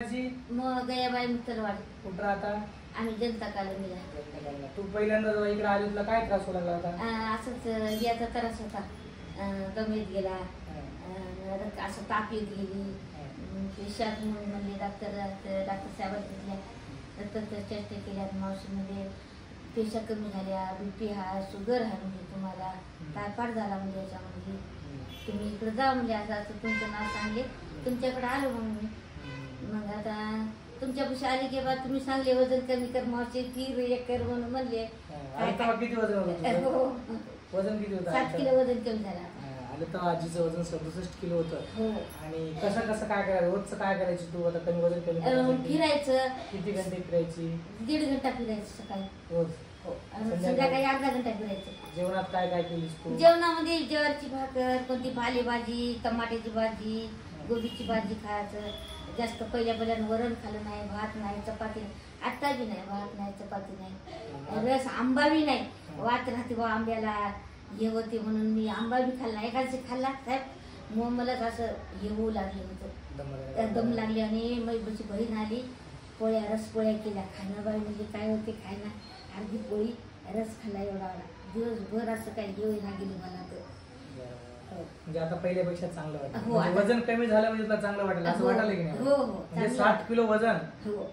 मग गयाबाई मित्रवाड कुठं राहता? आम्ही जनता कॉलनीला. तू पहिल्यांदा जेव्हा इकडे आली तुला काय त्रास व्हायला लागला होता? असंच याचा त्रास होता, गमेत गेला, असं ताप येत गेली, पेशात म्हणून म्हणले डॉक्टर साहेबांनी रक्ताच्या टेस्ट केल्या, मावशीमध्ये पेशा कमी झाल्या, BP हा, शुगर आहे म्हणजे तुम्हाला टायफॉइड झाला म्हणजे याच्यामध्ये तुम्ही इकडे जा म्हणजे असं तुमचं नाव सांगले, तुमच्याकडे आलो मग मी. मग आता तुमच्यापाशी आली की बा तुम्ही सांगले वजन कमी कर मावशी, ती एक कर म्हणून म्हणले. किती वजन होतं? वजन किती होतं? 7 किलो वजन कमी झालं. आलं तर आजीचं वजन 67 किलो होतं. हो. आणि कसं काय करायचं, रोजचं काय करायचं तू आता कमी वजन कमी फिरायचं. किती घंटे फिरायची? 1.5 घंटा फिरायचं सकाळी रोज. संध्याकाळी अर्धा घंटा फिरायचं. जेवणात काय केलीस तू? जेवणामध्ये ज्वारीची भाकर, कोणती पालेभाजी, टमाट्याची भाजी, गोबीची भाजी खायचं. जास्त पहिल्या वरण खाल्लं नाही, भात नाही, चपाती नाही. आता बी नाही, भात नाही, चपाती नाही, रस आंबा बी नाही. वाट राहते बा आंब्याला हे होते म्हणून मी आंबा बी खाल्ला. एखाद्याशी खाल्ला साहेब मग मलाच असं हे होऊ लागले होतं, दम लागली. आणि माझी बहीण आली, पोळ्या रस पोळ्या केल्या. खाणं बाई म्हणजे काय होते खायला, अर्धी पोळी रस खाल्ला एवढा दिवसभर. असं काही हे होईना गेली मला तर. म्हणजे आता पहिल्यापेक्षा चांगलं वाटतं, वजन कमी झालं म्हणजे तुला चांगलं वाटेल असं वाटायला की नाही? म्हणजे 7 किलो वजन,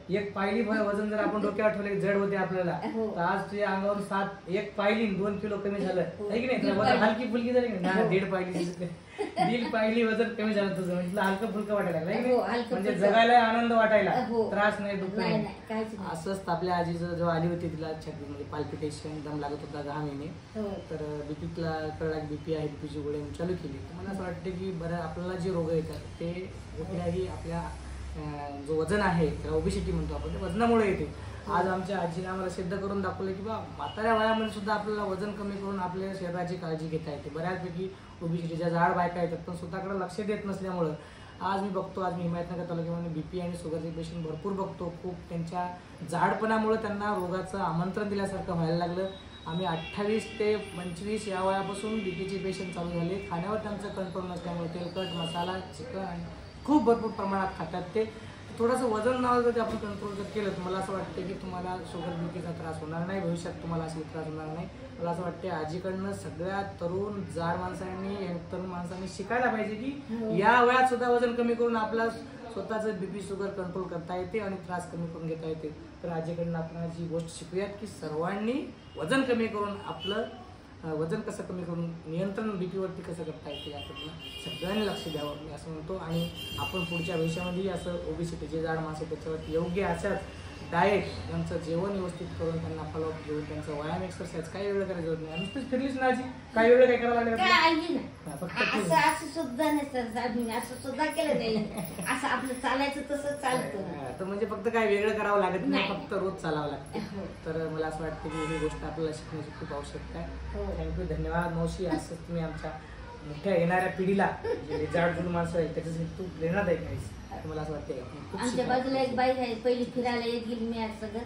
एक पायली वजन जर आपण डोक्यावर ठेवले जड होते आपल्याला, तर आज तुझ्या अंगावर 1 पायली 2 किलो कमी झालं आहे की नाही? वजन हलकी फुलकी झाली की नाही? 1.5 पायली 1.5 पायली वजन कमी झालं तुझं, म्हणजे तुला हलकं फुलकं वाटायला लागलं, म्हणजे जगायला आनंद वाटायला, त्रास नाही, दुःख नाही. असंच आपल्या आजीचं जेव्हा आली होती तिला म्हणजे पाल्पिटेशन, दम लागत होता 10 महिने, तर बीपीला कळला बीपी आहे, बीपीची गोळी चालू केली. मला असं वाटतं की बरं आपल्याला जे रोग येतात ते कुठल्याही आपल्या जो वजन आहे त्याला ओबेसिटी म्हणतो आपण, ते वजनामुळे येते. आज आमच्या आजीने आम्हाला सिद्ध करून दाखवलं की बा म्हाताऱ्या वयामध्ये सुद्धा आपल्याला वजन कमी करून आपल्या शरीराची काळजी घेता येते. बऱ्याचपैकी ओबेसिटी ज्या जाड बायका येतात पण स्वतःकडे लक्ष देत नसल्यामुळं आज मी बघतो, आज मी हिमायतनगर तालुक्यामध्ये बीपी आणि शुगरचे पेशंट भरपूर बघतो. खूप त्यांच्या जाडपणामुळे त्यांना रोगाचं आमंत्रण दिल्यासारखं व्हायला लागलं. आम्ही 28 ते 25 या वयापासून बीपीचे पेशंट चालू झाले. खाण्यावर त्यांचं कंट्रोल नसल्यामुळे तेलकट, मसाला, चिकन आणि खूप भरपूर प्रमाणात खातात. ते थोडंसं वजन नाव जर आपण कंट्रोल जर केलं तर मला असं वाटतं की तुम्हाला शुगर बीपीचा त्रास होणार नाही, भविष्यात तुम्हाला असे त्रास होणार नाही. मला असं वाटतं आजीकडनं सगळ्या तरुण जाड माणसांनी, तरुण माणसांनी शिकायला पाहिजे की या वयात सुद्धा वजन कमी करून आपला स्वतःचं बीपी शुगर कंट्रोल करता येते आणि त्रास कमी करून घेता येते. तर आजीकडनं आपण जी गोष्ट शिकूयात की सर्वांनी वजन कमी करून आपलं वजन कसं कमी करून नियंत्रण बीपीवरती कसं करता येते याकडनं सगळ्यांनी लक्ष द्यावं मी असं म्हणतो. आणि आपण पुढच्या भविष्यामध्ये असं ओबेसिटी जे जाड माणसं त्याच्यावरती योग्य अशाच डाएट, त्यांचं जेवण व्यवस्थित करून त्यांना फॉलोअप घेऊन त्यांचं व्यायाम, एक्सरसाइज काही वेळ करायचं होत नाही. नुसतीच फिरलीच ना आजी, काही वेळ काय करायला लागलं? असं सुद्धा नाही सर, असं सुद्धा केलं नाही. असं आपलं चालायचं तसं चालतं. तर म्हणजे फक्त काय वेगळं करावं लागत नाही, फक्त रोज चालावं लागतं. तर मला असं वाटतं की ही गोष्ट आपल्याला शिकण्याची खूप आवश्यकता आहे. थँक्यू, धन्यवाद मावशी. असंच तुम्ही आमच्या मोठ्या येणाऱ्या पिढीला जे जाडजूड माणसं आहेत त्याच्यासाठी खूप प्रेरणादायक आहे. मला असं वाटतं आमच्या बाजूला एक बाई आहे, पहिली फिरायला येत गेली मी आज सगळं